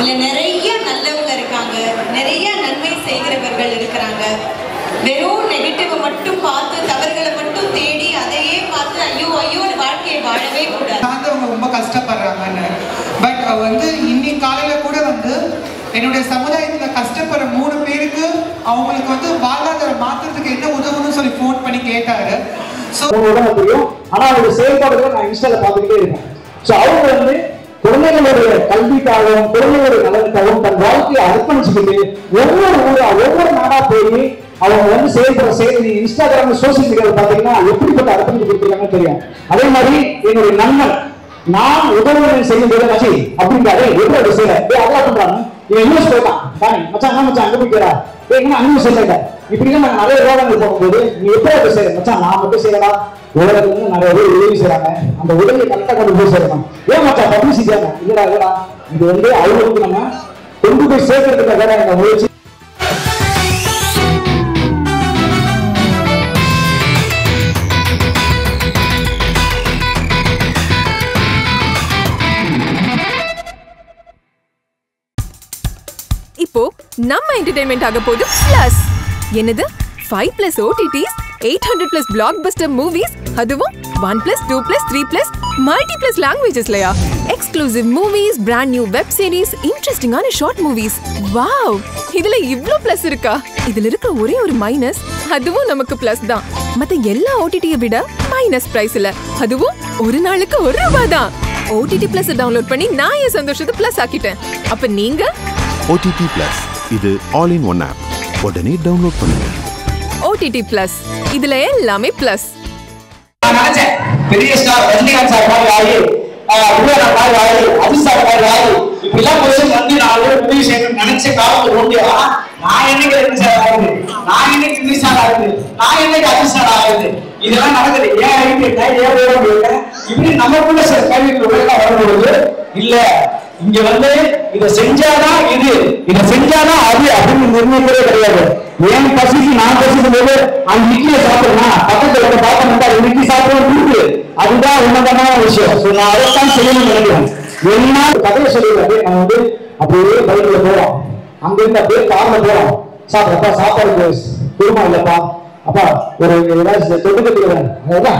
இதுல நிறைய நல்லவங்க இருக்காங்க, நிறைய நன்மை செய்கிறவர்கள் இருக்கிறாங்க. வெறும் நெகட்டிவ் மட்டும் பார்த்து, தவறுகளை மட்டும் தேடி அதையே பார்த்து ஐயோ ஐயோ வாழ்க்கையை வாழவே கூடாது. அவங்க ரொம்ப கஷ்டப்படுறாங்கன்னு. பட் வந்து இன்னைக்கு காலையில கூட வந்து என்னுடைய சமுதாயத்துல கஷ்டப்படுற 3 பேருக்கு அவங்களுக்கு வந்து வாழ்வாதாரம் மாற்றத்துக்கு என்ன உதவுன்னு சொல்லி ஃபோன் பண்ணி கேட்டாரு. ஸோ தெரியும், ஆனா அவருடைய செயல்பாடுகளை நான் இன்ஸ்டால பார்த்துக்கிட்டே இருக்கேன். ஸோ அவங்க வந்து குழந்தைகளுடைய கல்விக்காகவும் குழந்தைகளுடைய நலனுக்காகவும் தன் வாழ்க்கையை அர்ப்பணிச்சுக்கிட்டு ஒவ்வொரு ஊரா ஒவ்வொரு நாடா போய் அவங்க வந்து செயல்படுற செயல் இன்ஸ்டாகிராம் சோசியல் மீடியாவில் பார்த்தீங்கன்னா எப்படிப்பட்ட அர்ப்பணித்து கொடுத்துருக்காங்கன்னு தெரியும். அதே மாதிரி என்னுடைய நண்பன் நான் உதவி செய்யும் போது மச்சி அப்படின்றாரு, எப்படி செய்யல அதெல்லாம் பண்றாங்க. இவன் இன்வெஸ்ட் போயிட்டான் தானே மச்சான், என்ன மச்சான் அங்க போய்க்கிறா ஏன்னா அங்கே சொல்லிட்ட இப்படிதான் நாங்கள் நிறைய ரோகங்கள் போகும்போது நீ எப்படி செய்யற மச்சான், நான் மட்டும் செய்யலாம். உலகத்துல இருந்து நிறைய பேர் உதவி செய்யறாங்க, அந்த உதவியை கரெக்டாக கொண்டு போய் சேரணும். ஏன் மச்சான் பப்ளிசிட்டி இல்லடா இல்லடா, இது வந்து அவங்களுக்கு நம்ம கொண்டு போய் சேர்க்கறதுக்காக இந்த முயற்சி. இப்போ நம்ம என்டர்டெயின்மெண்ட் ஆக போகுது பிளஸ். என்னது 5+ OTTs, 800+ பிளாக்பஸ்டர் மூவிஸ், அதுவும் 1+, 2+, 3+ மல்டி+ லாங்குவேஜஸ்லயா? Exclusive movies, brand new web series, இன்ட்ரெஸ்டிங்கான ஷார்ட் மூவிஸ். வாவ், இதுல இவ்ளோ பிளஸ் இருக்கா? இதுல இருக்க ஒரே ஒரு மைனஸ், அதுவும் நமக்கு பிளஸ் தான். மத்த எல்லா OTT-ய விட மைனஸ் பிரைஸ் இல்ல, அதுவும் ஒரு நாளுக்கு ₹1 தான். OTT Plus டவுன்லோட் பண்ணி நான் என் சந்தோஷத்தை பிளஸ் ஆக்கிட்டேன். அப்ப நீங்க OTT Plus இது ஆல் இன் ஒன் ஆப். உடனே டவுன்லோட் பண்ணுங்க. OTT Plus இதுல எல்லாமே பிளஸ். நான் நினைச்சேன் பெரிய ஸ்டார் ரஜினிகாந்த் சார் மாதிரி ஆகி, விஜயனா மாதிரி ஆகி, அஜித் சார் மாதிரி ஆகி இப்படிலாம் பொசிஷன் வந்து நான் உதவி செய்யணும்னு நினைச்ச காலம் உண்டு. நான் என்னைக்கு ரஜினி சார் ஆகுது, நான் என்னைக்கு விஜய் சார் ஆகுது, நான் என்னைக்கு அஜித் சார் ஆகுது, இதெல்லாம் நடக்குது. ஏன் ஐடியா ஏன் வேற இப்படி நமக்குள்ள சில கேள்விகள் உலகம் வரும்பொழுது இல்ல இங்க வந்து இதை செஞ்சாதான் இது, இதை செஞ்சாதான் அது அப்படின்னு நிர்ணயிக்கவே கிடையாது. ஏன் பசிக்கு நான் பசிக்கும் போது அந்த இட்லியை சாப்பிடுறேன், பக்கத்துல பார்த்தா 2 இட்லி சாப்பிடுறது, அதுதான் உன்னதமான விஷயம். நான் அதைத்தான் செய்யணும்னு நினைக்கிறேன். என்ன கதையை சொல்லுறது, நம்ம வந்து அப்படியே பைக்ல போறோம், அங்க இருந்து அப்படியே கார்ல போறோம், சாப்பிடப்பா சாப்பாடு குருமா இல்லப்பா அப்பா ஒரு ஏதாச்சும் தொட்டுக்கிறேன், அதான்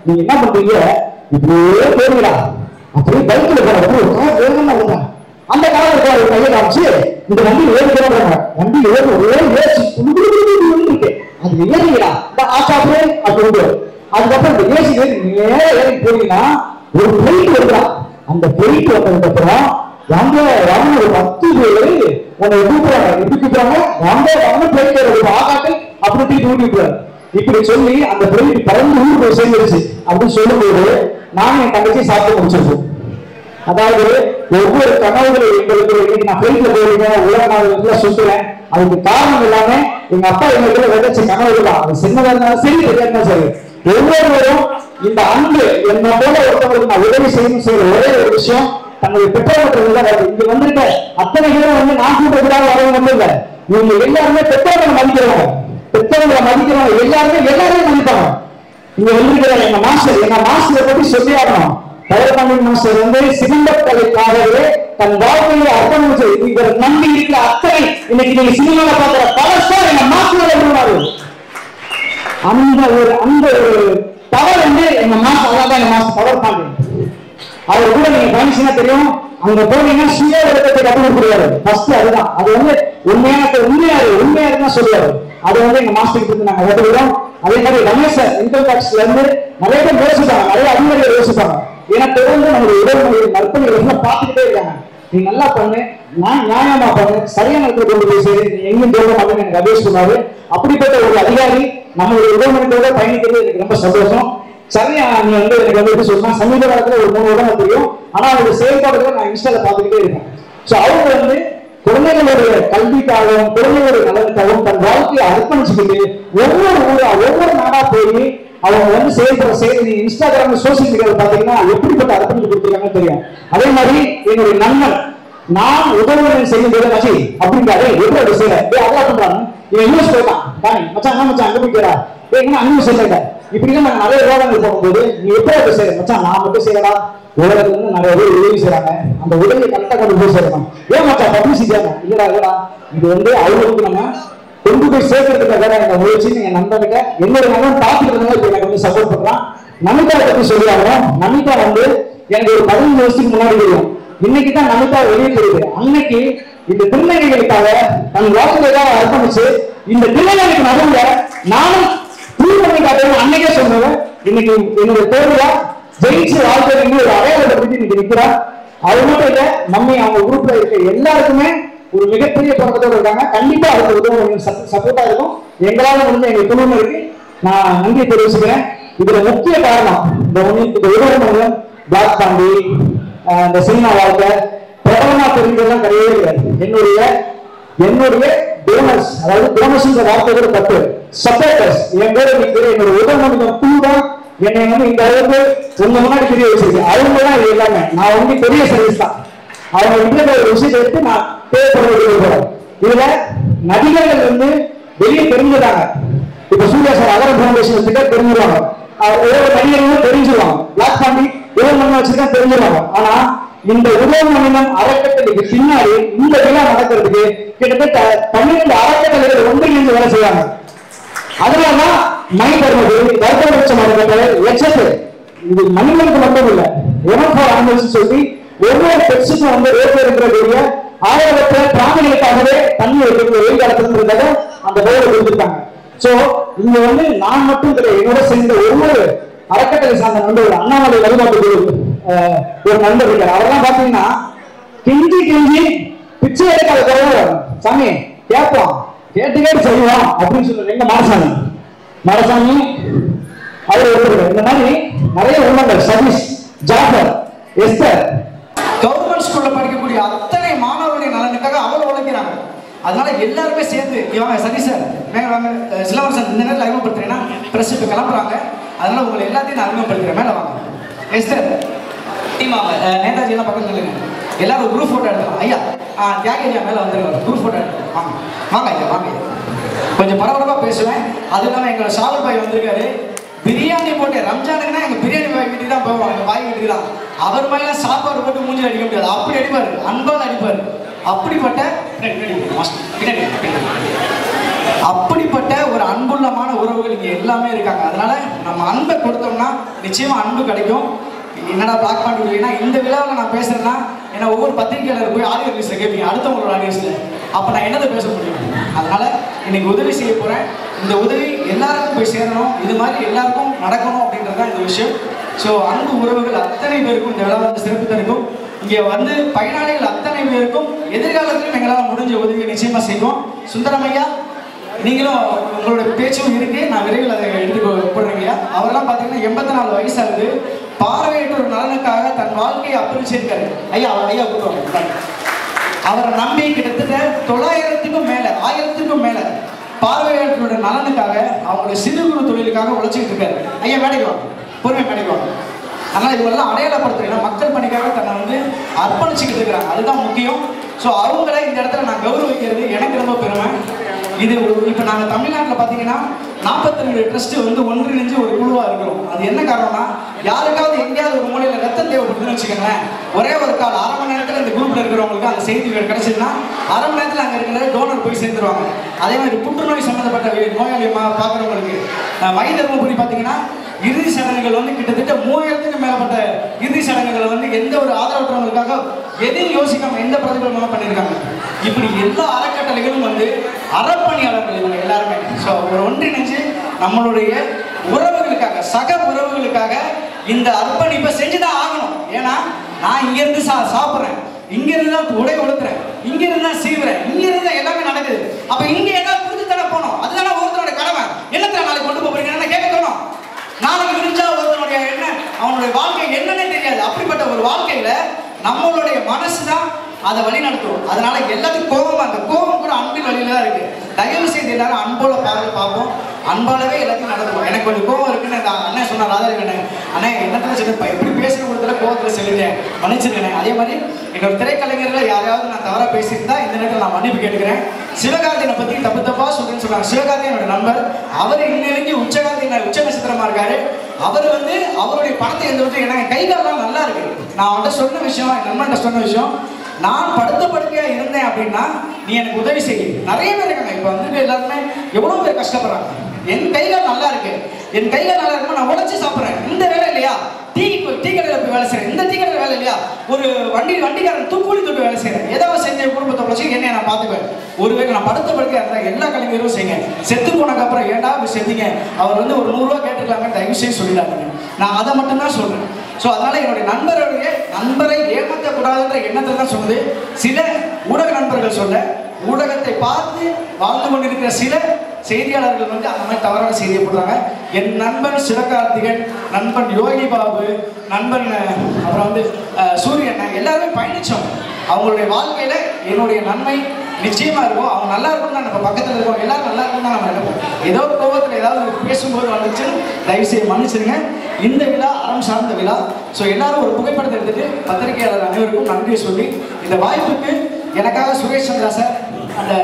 நீங்க என்ன பண்றீங்க இப்படியே போறீங்களா, அப்படியே பைக்ல போற அந்த காலத்துல ஒரு கையை காமிச்சு இந்த வண்டி ஏறிக்கிறாங்க, வண்டி ஏறி ஒரே ஏசி இருக்கு, அது ஏறிங்களா ஆச்சாப்பே அப்படி. அதுக்கப்புறம் இந்த ஏசி ஏறி நேர ஏறி போனீங்கன்னா ஒரு பிளைட் வருதா, அந்த பிளைட் வந்ததுக்கு அப்புறம் வாங்க வாங்க ஒரு 10 பேர் உன்னை கூப்பிடுறாங்க, எப்படி கூப்பிடுறாங்க, வாங்க வாங்க பிளைட் ஒரு ஆகாட்டு அப்படி கூட்டிட்டு இப்படி சொல்லி அந்த பிளைட் பறந்து ஊர் போய் சேர்ந்துருச்சு அப்படின்னு சொல்லும்போது நானும் என் தங்கச்சி சாப்பிட்டு முடிச்சிருக்கோம். அதாவது ஒவ்வொரு கனவுகளும் எங்களுக்கு நான் பிளைட்ல போறீங்க உலக நாடுல சுத்துறேன், அதுக்கு காரணம் இல்லாம எங்க அப்பா எங்களுக்கு விதைச்ச கனவுகள் தான். அது சின்னதா இருந்தாலும் சரி இருந்தாலும் சரி, ஒவ்வொருவரும் இந்த அன்பு என்ன போல ஒருத்தவங்களுக்கு நான் உதவி செய்யணும் செய்யற ஒரே ஒரு விஷயம் தன்னுடைய பெற்றோர்கள் தான் வருது. இங்க வந்துட்டு அத்தனை பேரும் வந்து நான் கூட்டக்கூடாது வரவங்க வந்து இல்லை, இவங்க எல்லாருமே பெற்றோர்களை மதிக்கிறவங்க, பெற்றோர்களை மதிக்கிறவங்க எல்லாருமே மதிப்பாங்க. இங்க வந்திருக்கிற எங்க மாஸ்டரை பத்தி சொல்லி ஆகணும். பைரபாண்டியன் மாஸ்டர் வந்து சினிமாக்காகவே தன் வாழ்க்கையை அர்ப்பணிச்சு இவர் நம்பி இருக்கிற அத்தனை இன்னைக்கு நீங்க சினிமால பாக்குற பல ஸ்டார் எங்க மாஸ்டர் இருந்தாரு. அந்த ஒரு பவர் வந்து எங்க மாஸ்டர், அதான் எங்க மாஸ்டர் பவர் பாண்டியன். அவர் கூட நீங்க கவனிச்சுன்னா தெரியும், அங்க போனீங்கன்னா சுய விளக்கத்தை கற்றுக் கொடுக்குறாரு. ஃபர்ஸ்ட் அதுதான், அது வந்து உண்மையாருதான் சொல்லுவாரு. அது வந்து எங்க மாஸ்டர் கிட்ட நாங்க கற்றுக்கிறோம். அதே மாதிரி ரமேஷ் சார் இன்கம் டாக்ஸ்ல இருந்து நிறைய பேர் யோசிப்பாங்க, நிறைய அதிகாரிகள் யோசிப்பாங்க. ஏன்னா தொடர்ந்து நம்மளுடைய உடல்மொழி நற்பணிகளை பார்த்துக்கிட்டே இருக்காங்க. நீ நல்லா பண்ணு, நான் நியாயமா பண்ணு, சரியான இடத்துல கொண்டு போய் சரி, நீ எங்கேயும் போக மாட்டேன்னு எனக்கு அட்வைஸ் சொன்னாரு. அப்படிப்பட்ட ஒரு அதிகாரி நம்மளுடைய உடல்மொழியோட பயணிக்கிறது எனக்கு ரொம்ப சந்தோஷம். சரியா நீ வந்து எனக்கு வந்து எப்படி சொன்னா சமீப காலத்துல ஒரு 3 வருடம் தெரியும், ஆனா அவருடைய செயல்பாடுகளை நான் இன்ஸ்டால பார்த்துக்கிட்டே இருக்கேன். ஸோ அவங்க வந்து குழந்தைகளுடைய கல்விக்காகவும் குழந்தைகளுடைய நலனுக்காகவும் தன் வாழ்க்கையை அர்ப்பணிச்சுக்கிட்டு ஒவ்வொரு ஊரா ஒவ்வொரு நாடா போய் அவங்க வந்து செயல்படுற செயல் இன்ஸ்டாகிராம் சோசியல் மீடியாவில் பார்த்தீங்கன்னா எப்படிப்பட்ட அர்ப்பணித்து கொடுத்துருக்காங்கன்னு தெரியும். அதே மாதிரி என்னுடைய நண்பன் நான் உதவி செய்யும் போது மச்சி அப்படின்றாரு, எப்படி செய்யற அதெல்லாம் பண்றாங்க. இவன் இன்வெஸ்ட் போயிட்டான் தானே மச்சான், என்ன மச்சான் அங்க போய்க்கிறா ஏன்னா அங்கே சொல்லிட்ட இப்படிதான் நாங்கள் நிறைய விவாதங்கள் போகும்போது நீ எப்படி செய்யற மச்சான், நான் மட்டும் செய்யலாம், உலகத்துல இருந்து நிறைய பேர் உதவி செய்யறாங்க, அந்த உதவியை கரெக்டாக கொண்டு போய் செய்யணும். ஏன் மச்சான் பப்ளிசிட்டி இல்லடா, இது அவங்களுக்கு நம்ம கொண்டு போய் சேர்க்கறதுக்காக இந்த முயற்சி. நீங்க நண்பர்கிட்ட என்னோட நண்பன் பார்த்துட்டு இப்ப எனக்கு வந்து சப்போர்ட் பண்றான். நமிதா பத்தி சொல்லுவாங்க. நமிதா எனக்கு ஒரு 15 வருஷத்துக்கு முன்னாடி தெரியும். இன்னைக்கு தான் நமிதா வெளியே தெரியுது. அன்னைக்கு இந்த திருநங்கைகளுக்காக தன் வாழ்க்கையை அர்ப்பணிச்சு இந்த திருநங்கைகளுக்கு நடுவுல நானும் அன்னைக்கே சொன்னேன். இன்னைக்கு என்னுடைய தேவையா ஜெயிச்சு வாழ்க்கை ஒரு அடையாளத்தை பற்றி இன்னைக்கு நிற்கிறா. அது மட்டும் இல்ல, மம்மி அவங்க குரூப்ல இருக்க எல்லாருக்குமே ஒரு மிகப்பெரிய பழக்கத்தோடு இருக்காங்க. கண்டிப்பா அதுக்கு உதவும் சப்போர்ட்டா இருக்கும். எங்களால வந்து எங்க குழுமம் இருக்கு, நான் நன்றி தெரிவிச்சுக்கிறேன். இதுல முக்கிய காரணம் இந்த உதவும் பிளாக் பாண்டி, இந்த சினிமா வாழ்க்கை பிரபலமா தெரிஞ்சதெல்லாம் கிடையவே கிடையாது. என்னுடைய டோனர்ஸ், அதாவது டோனர்ஸ் வார்த்தை கூட தப்பு, சப்போர்ட்டர்ஸ், என் பேர் என்னோட உதவும் குழு என்னை வந்து இந்த அளவுக்கு உங்க முன்னாடி தெரிய வச்சிருக்கு. அவங்க தான் இது எல்லாமே. நான் வந்து பெரிய சர்வீஸ் தான். அவங்க கிட்ட ஒரு விஷயத்தை எடுத்து நான் தேவைப்படுறேன். இதுல நடிகர்கள் வந்து வெளியே தெரிஞ்சுட்டாங்க. இப்ப சூர்யா சார் அகர பவுண்டேஷன் கிட்ட தெரிஞ்சிருவாங்க, ஒவ்வொரு நடிகர்களும் தெரிஞ்சிருவாங்க, பிளாக் பாண்டி உதவ மணி வச்சுதான் தெரிஞ்சிருவாங்க. ஆனா இந்த உதவ மணினம் அறக்கட்டளைக்கு பின்னாடி இந்த விழா நடக்கிறதுக்கு கிட்டத்தட்ட 12 அறக்கட்டளைகள் ஒன்றிணைந்து வேலை செய்வாங்க. அதனாலதான் மை தர்மது வர்த்தக அறக்கட்டளை லட்சத்து இது மனிதனுக்கு மட்டும் இல்ல, சொல்லி ஒவ்வொரு பெட்ஸுக்கும் வந்து ரோட்ல இருக்கக்கூடிய ஆயிரத்துல பிராணிகளுக்காகவே தண்ணி வைக்கிறது வெயில் காலத்துல அந்த போர்டு கொடுத்துருக்காங்க. சோ இங்க வந்து நான் மட்டும் கிடையாது, என்னோட சேர்ந்த ஒவ்வொரு அறக்கட்டளை சார்ந்த நண்பர்கள், அண்ணாமலை வழிபாட்டு ஒரு நண்பர் இருக்காரு. அவரெல்லாம் பாத்தீங்கன்னா கெஞ்சி பிச்சை எடுக்காத குறைய சாமி கேட்போம், கேட்டு செய்வோம் அப்படின்னு சொல்லுங்க. எங்க மாரசாமி அவர் ஒருத்தர். இந்த மாதிரி நிறைய உள்ளங்கள், சதீஷ், ஜாஃபர், எஸ்தர், கவர்மெண்ட் ஸ்கூல்ல படிக்கக்கூடிய அத்தனை மாணவர்களுடைய நலனுக்காக அவ்வளவு உழைக்கிறாங்க. அதனால எல்லாருமே சேர்ந்து இவங்க சதீஷ் சார் மேல வாங்க, சிலவரசன் இந்த நேரத்தில் அறிமுகப்படுத்துறேன்னா பிரஸ் இப்போ கிளம்புறாங்க. அதனால உங்களை எல்லாத்தையும் நான் அறிமுகப்படுத்துறேன். மேல வாங்க. எஸ்தர் டீம் வாங்க, நேதாஜி எல்லாம் பக்கத்துல இல்லைங்க, எல்லாரும் ஒரு குரூப் போட்டோ எடுத்துக்கலாம். ஐயா தியாகி ஐயா மேல வந்துருக்காங்க, குரூப் போட்டோ எடுத்துக்கலாம். வாங்க வாங்க ஐயா வாங்க. கொஞ்சம் பரபரப்பா பேசுவேன். அது இல்லாம எங்களோட ஷாவல் பாய் வந்திருக்காரு. பிரியாணி போட்டு ரம்ஜானுக்குன்னா எங்க பிரியாணி பாய் வீட்டுக்கு தான் போவோம், எங்க பாய் வீட்டுக்கு தான். அவர் மேல சாப்பாடு போட்டு மூஞ்சில் அடிக்க முடியாது, அப்படி அடிப்பாரு, அன்பால் அடிப்பாரு. அப்படிப்பட்ட ஒரு அன்புள்ளமான உறவுகள் இங்க எல்லாமே இருக்காங்க. அதனால நம்ம அன்பை கொடுத்தோம்னா நிச்சயமா அன்பு கிடைக்கும். என்னடா பிளாக் பாண்டி இல்லைன்னா இந்த விழாவில் நான் பேசுறேன்னா ஏன்னா ஒவ்வொரு பத்திரிகையாளர் போய் ஆடியோ ரிலீஸ்ல கேட்பீங்க, அடுத்தவங்களோட ஆடியோஸ்ல, அப்ப நான் என்னதை பேச முடியும்? அதனால இன்னைக்கு உதவி செய்ய போறேன். இந்த உதவி எல்லாருக்கும் போய் சேரணும், இது மாதிரி எல்லாருக்கும் நடக்கணும் அப்படின்றதுதான் இந்த விஷயம். ஸோ அன்பு உறவுகள் அத்தனை பேருக்கும் இந்த விழாவை சிறப்பு தருக்கும். இங்கே வந்து பயனாளிகள் அத்தனை பேருக்கும் எதிர்காலத்திலும் எங்களால் முடிஞ்ச உதவியை நிச்சயமா செய்வோம். சுந்தரமையா நீங்களும் உங்களோட பேச்சும் இருக்கு, நான் விரைவில் அதை எடுத்துக்கொள்றீங்க. அவரெல்லாம் பார்த்தீங்கன்னா 84 வயசு ஆகுது. பார்வையற்றோர் நலனுக்காக தன் வாழ்க்கையை அர்ப்பணிச்சிருக்காரு. ஐயா கூட்டுவாங்க. அவரை நம்பி கிட்டத்தட்ட 900க்கும் மேல 1000க்கும் மேல பார்வையற்றோட நலனுக்காக அவங்களுடைய சிறு குறு தொழிலுக்காக உழைச்சிக்கிட்டு இருக்காரு. ஐயா மேடைக்கு வாங்க, பொறுமை மேடைக்கு வாங்க. அதனால் இதுவெல்லாம் அடையாளப்படுத்துறேன். மக்கள் பணிக்காக தன்னை வந்து அர்ப்பணிச்சுக்கிட்டு இருக்கிறாங்க, அதுதான் முக்கியம். ஸோ அவங்கள இந்த இடத்துல நான் கௌரவிக்கிறது எனக்கு ரொம்ப பெருமை. இது இப்போ நாங்கள் தமிழ்நாட்டில் பார்த்தீங்கன்னா 42 ட்ரஸ்ட் வந்து ஒன்றிணைஞ்சு ஒரு குழுவாக இருக்கிறோம். அது என்ன காரணம்னா, யாருக்காவது எங்கேயாவது ஒரு மூலையில் ரத்தம் தேவைப்படுதுன்னு வச்சுக்கோங்களேன், ஒரே ஒரு கால் 1/2 மணி நேரத்தில் இந்த குரூப்பில் இருக்கிறவங்களுக்கு அந்த செய்தி கிடைச்சதுன்னா 1/2 மணி நேரத்தில் அங்கே இருக்கிற டோனர் போய் சேர்ந்துருவாங்க. அதே மாதிரி புற்றுநோய் சம்மந்தப்பட்ட நோயாளியமாக பார்க்குறவங்களுக்கு மை தர்மபுரி பார்த்தீங்கன்னா இறுதி சடங்குகள் வந்து கிட்டத்தட்ட 3000க்கும் மேற்பட்ட இறுதி சடங்குகளை வந்து எந்த ஒரு ஆதரவற்றவங்களுக்காக எதையும் யோசிக்காம எந்த பிரதிபலமாக பண்ணியிருக்காங்க. இப்படி எல்லா அறக்கட்டளைகளும் வந்து அறப்பணியாளர்கள் இவங்க எல்லாருமே. ஸோ ஒரு ஒன்றிணைஞ்சு நம்மளுடைய உறவுகளுக்காக, சக உறவுகளுக்காக இந்த அர்ப்பணிப்பை செஞ்சுதான் ஆகணும். ஏன்னா நான் இங்கிருந்து சாப்பிட்றேன், இங்கிருந்து தான் உடை உடுத்துறேன், இங்கிருந்து தான் சீவுறேன், இங்கிருந்து தான் எல்லாமே நடக்குது. அப்ப இங்க ஏதாவது புரிஞ்சு தானே போகணும். அதுதானே ஒருத்தரோட கடமை. என்னத்துல நாளைக்கு கொண்டு போறீங்கன்னா கேட்க தோணும். நாளைக்கு விரிஞ்சா ஒருத்தனுடைய என்ன, அவனுடைய வாழ்க்கை என்னன்னே தெரியாது. அப்படிப்பட்ட ஒரு வாழ்க்கையில நம்மளுடைய மனசு தான் அதை வழி நடத்தும். அதனால எல்லாத்துக்கும் கோபம், அந்த கோபம் கூட அன்பின் வழியில தான் இருக்கு. தயவு செய்து எல்லாரும் அன்போட பார்ப்போம். அன்பாலவே எல்லாத்தையும் நடக்கும். எனக்கு கொஞ்சம் கோவம் இருக்குன்னு அண்ணன் சொன்ன ராதாரவன் அண்ணா என்னத்துல சொல்ல எப்படி பேசுற கொடுத்துல கோவத்தில் சொல்லிட்டேன், மன்னிச்சிருக்கேன். அதே மாதிரி என்னோட திரைக்கலைஞர்கள் யாரையாவது நான் தவறாக பேசியிருந்தா இந்த நேரத்தில் நான் மன்னிப்பு கேட்டுக்கிறேன். சிவகார்த்தியனை பற்றி தப்பா சொல்றேன்னு சொல்றாங்க. சிவகார்த்தியன் என்னோட நண்பர். அவர் இன்னைக்கு உச்ச நட்சத்திரமா இருக்காரு. அவர் அவருடைய படத்தை எந்த விட்டு எனக்கு கை காலெல்லாம் நல்லா இருக்கு. நான் அவன்கிட்ட சொன்ன விஷயம், என் நண்பன்கிட்ட சொன்ன விஷயம், நான் படுத்த படுக்கையா இருந்தேன் அப்படின்னா நீ எனக்கு உதவி செய்ய. நிறைய பேர் இருக்காங்க இப்போ வந்துட்டு எல்லாருமே எவ்வளவு பேர் கஷ்டப்படுறாங்க. என் கைகள் நல்லா இருக்கு, என் கைகள் நல்லா இருக்குமா நான் உழைச்சி சாப்பிட்றேன். இந்த வேலை இல்லையா, டீ கடையில் போய் வேலை செய்யறேன். இந்த டீ கடையில் வேலை இல்லையா, ஒரு வண்டிக்காரன் கூலி தூக்கி வேலை செய்யறேன். ஏதாவது செஞ்ச குடும்பத்தை உழைச்சி என்னை நான் பார்த்துக்குவேன். ஒருவேளை நான் படுத்த படுக்கையா இருந்தா எல்லா கலைஞரும் செய்யுங்க. செத்து போனதுக்கு அப்புறம் ஏண்டா போய் செஞ்சீங்க, அவர் ஒரு 100 ரூபா கேட்டுக்கலாங்க, தயவு செய்து சொல்லிடாதீங்க. நான் அதை மட்டும்தான் சொல்றேன். ஸோ அதனால என்னுடைய நண்பரை ஏமாற்றக்கூடாதுன்ற எண்ணத்தில் தான் சொன்னது. சில ஊடக நண்பர்கள் சொல்ல, ஊடகத்தை பார்த்து வாழ்ந்து கொண்டிருக்கிற சில செய்தியாளர்கள் அந்த மாதிரி தவறான செய்தியை போடுறாங்க. என் நண்பன் சிவகார்த்திகன், நண்பன் யோகி பாபு, நண்பன் அப்புறம் சூரியன் எல்லாருமே பயணிச்சோம். அவங்களுடைய வாழ்க்கையில என்னுடைய நன்மை நிச்சயமா இருக்கும். அவங்க நல்லா இருக்கும் தான் நம்ம பக்கத்தில் இருக்கோம், எல்லாரும் நல்லா இருக்கும் தான் நம்ம நினைப்போம். ஏதோ ஒரு கோபத்தில் ஏதாவது பேசும்போது வந்துச்சு, தயவு செய்து மன்னிச்சிருங்க. இந்த விழா அறம் சார்ந்த விழா. ஸோ எல்லாரும் ஒரு புகைப்படத்தை எடுத்துட்டு பத்திரிகையாளர் அனைவருக்கும் நன்றியை சொல்லி இந்த வாய்ப்புக்கு எனக்காக சுரேஷ் சந்திரா சார், அந்த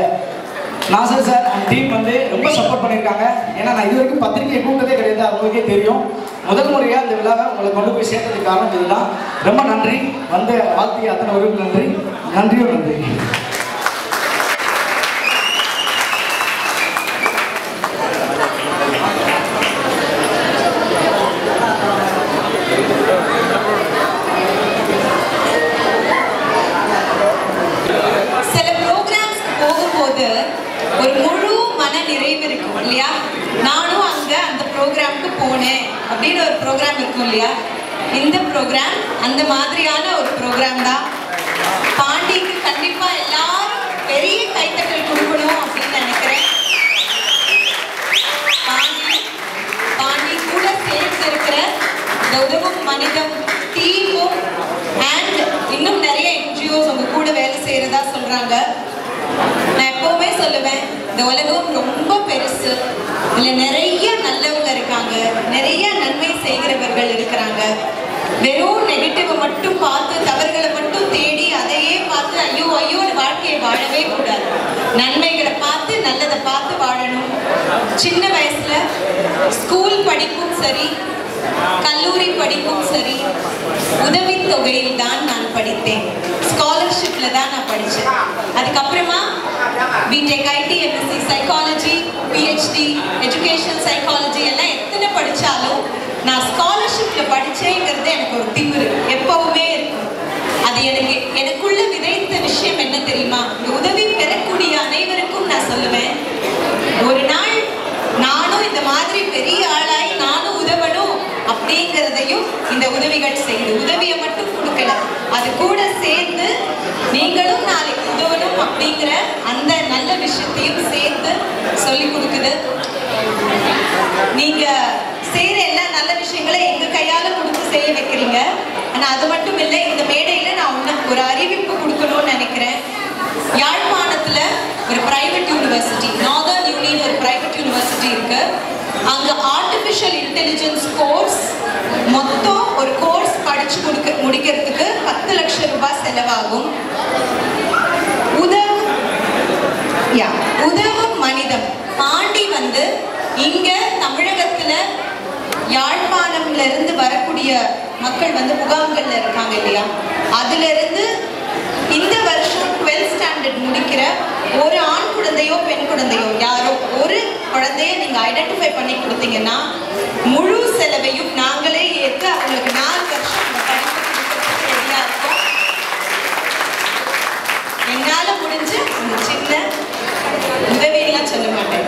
நாசர் சார் அந்த டீம் ரொம்ப சப்போர்ட் பண்ணியிருக்காங்க. ஏன்னா நான் இது வரைக்கும் பத்திரிகையை கூப்பிட்டதே கிடையாது, அவங்களுக்கே தெரியும். முதல் முறையாக இந்த விழாவை உங்களை கொண்டு போய் சேர்த்ததுக்கு காரணம் இதுதான். ரொம்ப நன்றி. வாழ்த்துக்கு அத்தனை உறவுக்கு நன்றி. நன்றியும் நன்றி. ஒரு முழு மன நிறைவு இருக்கும் இல்லையா. நானும் அந்த ப்ரோக்ராமுக்கு போனேன் அப்படின்னு ஒரு ப்ரோக்ராம் இருக்கும் இல்லையா. இந்த ப்ரோக்ராம் அந்த மாதிரியான ஒரு ப்ரோக்ராம் தான். பாண்டிக்கு கண்டிப்பா எல்லாரும் பெரிய கைத்தட்டல் கொடுக்கணும் அப்படின்னு நினைக்கிறேன். பாண்டி கூட சேர்ந்து இருக்கிற இந்த உதவும் மனிதம் டீமும் அண்ட் இன்னும் நிறைய என்ஜிஓஸ் உங்க கூட வேலை செய்யறதா சொல்றாங்க. நான் எப்பவுமே சொல்லுவேன், இந்த உலகம் ரொம்ப பெருசு, இதுல நிறைய நல்லவங்க இருக்காங்க, நிறைய நன்மை செய்கிறவர்கள் இருக்கிறாங்க. வெறும் நெகட்டிவ் மட்டும் பார்த்து தவறுகளை மட்டும் தேடி அதையே பார்த்து ஐயோ ஐயோன்னு வாழ்க்கையை வாழவே கூடாது. நன்மைகளை பார்த்து நல்லதை பார்த்து வாழணும். சின்ன வயசுல ஸ்கூல் படிப்பும் சரி, கல்லூரி படிப்பும் சரி, உதவித்தொகையில் தான் நான் படித்தேன். ஸ்காலர்ஷிப்ல தான் நான் படித்தேன். அதுக்கப்புறமா B Tech IT, MSc psychology, PhD educational psychology எல்லாம் எத்தனை படித்தாலும் நான் ஸ்காலர்ஷிப்ல படித்தேங்கிறது எனக்கு ஒரு திமிரு எப்பவுமே இருக்கும். அது எனக்குள்ள விதைத்த விஷயம் என்ன தெரியுமா, இந்த உதவி பெறக்கூடிய அனைவருக்கும் நான் சொல்லுவேன், ஒரு நாள் நானும் இந்த மாதிரி பெரிய ஆளாய் நானும் உதவணும் அப்படிங்கிறதையும் இந்த உதவிகள் செய்யுது. உதவியை மட்டும் கொடுக்கல, அது கூட சேர்ந்து நீங்களும் நாளைக்கு உதவணும் அப்படிங்கிற அந்த நல்ல விஷயத்தையும் சேர்த்து சொல்லி கொடுக்குது. நீங்க செய்யற எல்லா நல்ல விஷயங்களை எங்க கையால கொடுத்து செய்ய வைக்கிறீங்க. ஆனா அது மட்டும் இல்லை, இந்த மேடையில நான் உனக்கு ஒரு அறிவிப்பு கொடுக்கணும்னு நினைக்கிறேன். யாழ்ப்பாணத்துல ஒரு பிரைவேட் யூனிவர்சிட்டி, நார்தர்ன் யூனியன் ஒரு பிரைவேட் யூனிவர்சிட்டி இருக்கு. அங்க ஆர்டிஃபிஷியல் இன்டெலிஜென்ஸ் கோர்ஸ் மொத்தம் ஒரு கோர்ஸ் படிச்சு முடிக்கிறதுக்கு 10 லட்சம் ரூபாய் செலவாகும். உதவும் மனிதம் பாண்டி இங்க தமிழகத்துல யாழ்ப்பாணம்ல இருந்து வரக்கூடிய மக்கள் முகாம்கள்ல இருக்காங்க இல்லையா, அதுல இருந்து இந்த வருஷம் 12th ஸ்டாண்டர்ட் முடிக்கிற ஒரு ஆண் குழந்தையோ பெண் குழந்தையோ யாரோ ஒரு குழந்தைய நீங்க ஐடென்டிஃபை பண்ணி கொடுத்தீங்கன்னா முழு செலவையும் நாங்களே ஏற்று அவங்களுக்கு 4 வருஷம் இந்த படிப்பு ரெடியா இருக்கும். என்னால முடிஞ்சு அந்த சின்ன உதவியெல்லாம் சொல்ல மாட்டேன்,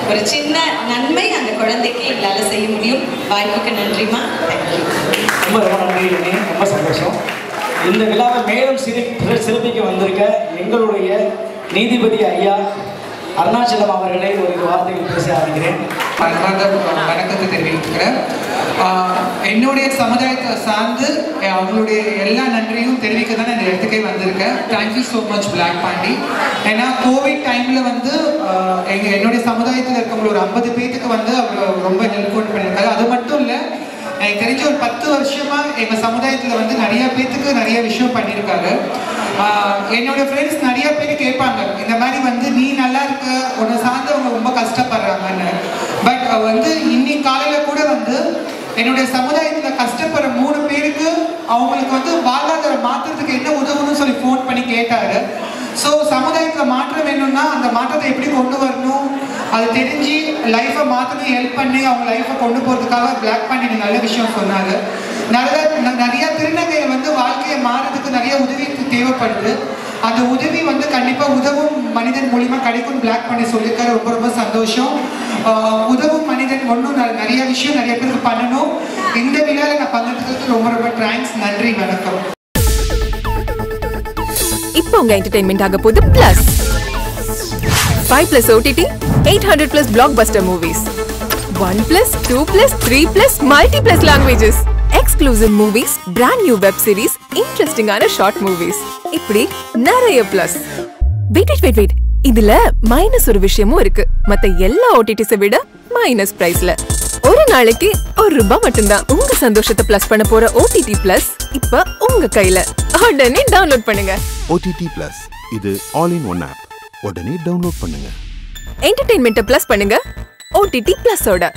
ஒரு சின்ன நன்மை அந்த குழந்தைக்கு எங்களால செய்ய முடியும். வாய்ப்புக்கு நன்றிமா. ரொம்ப ரொம்ப நன்றி, ரொம்ப சந்தோஷம். இந்த விழாவை மேலும் சிறப்பிக்க வந்திருக்க எங்களுடைய நீதிபதி ஐயா அருணாச்சலம் அவர்களை ஒரு வார்த்தைகள் பேச ஆரம்பிக்கிறேன். வணக்கத்தை தெரிவிக்கிறேன். என்னுடைய சமுதாயத்தை சார்ந்து அவங்களுடைய எல்லா நன்றியும் தெரிவிக்க தான் இந்த இடத்துக்கே வந்திருக்கேன். Thank you so much black Pandi. ஏன்னா கோவிட் டைமில் வந்து என்னுடைய சமுதாயத்தில் இருக்கவங்க ஒரு 50 பேத்துக்கு வந்து அவர் ரொம்ப ஹெல்ப் பண்ணியிருக்காரு. அது மட்டும் இல்லை, எனக்கு தெரிஞ்ச ஒரு 10 வருஷமா எங்கள் சமுதாயத்தில் வந்து நிறைய பேத்துக்கு நிறைய விஷயம் பண்ணியிருக்காரு. என்னோட ஃப்ரெண்ட்ஸ் நிறைய பேர் கேட்பாங்க, இந்த மாதிரி வந்து நீ நல்லா இருக்க, உன்னை சார்ந்தவங்க ரொம்ப கஷ்டப்படுறாங்கன்னு. பட் வந்து இன்னைக்கு காலையில் கூட வந்து என்னுடைய சமுதாயத்தில் கஷ்டப்படுற 3 பேருக்கு அவங்களுக்கு வந்து வாழ்வாதாரம் மாற்றுறதுக்கு என்ன உதவுன்னு சொல்லி ஃபோன் பண்ணி கேட்டாரு. ஸோ சமுதாயத்தில் மாற்றம் வேணும்னா அந்த மாற்றத்தை எப்படி கொண்டு வரணும், அது தெரிஞ்சு லைஃப்பை மாற்றணும், ஹெல்ப் பண்ணி அவங்க லைஃப்பை கொண்டு போகிறதுக்காக பிளாக் பாண்டி நல்ல விஷயம் சொன்னாங்க. நிறைய திருநங்கைகள் வந்து வாழ்க்கையை மாறதுக்கு நிறைய உதவி தேவைப்படுது. அந்த உதவி வந்து கண்டிப்பாக உதவும் மனிதன் மூலிமா கிடைக்கும் பிளாக் பாண்டி சொல்லியிருக்காரு. ரொம்ப ரொம்ப சந்தோஷம். உதவும் மனிதன் ஒன்றும் நிறைய விஷயம் நிறைய பேருக்கு பண்ணணும். இந்த விழாவில் நான் பங்கெடுத்ததுக்கு ரொம்ப ரொம்ப தேங்க்ஸ். நன்றி, வணக்கம். இப்போ உங்க என்டர்டெயின்மெண்ட் ஆக போகுது plus 5+ OTT 800+ blockbuster movies 1+, 2+, 3+, multiplex languages exclusive movies, brand new web series, interesting ஆன short movies இப்படி நிறைய பிளஸ். வெயிட் இதுல மைனஸ் ஒரு விஷயமும் இருக்கு. மத்த எல்லா OTTs விட மைனஸ் பிரைஸ்ல ஒரு நாளைக்கு ₹1 மட்டும்தான். உங்க சந்தோஷத்தை பிளஸ் பண்ண போற OTT பிளஸ் இப்ப உங்க கையில. உடனே டவுன்லோட் பண்ணுங்க. OTT பிளஸ் இது ஆல் இன் ஒன் ஆப். உடனே டவுன்லோட் பண்ணுங்க. என்டர்டெயின்மெண்ட்டை பிளஸ் பண்ணுங்க OTT பிளஸோட.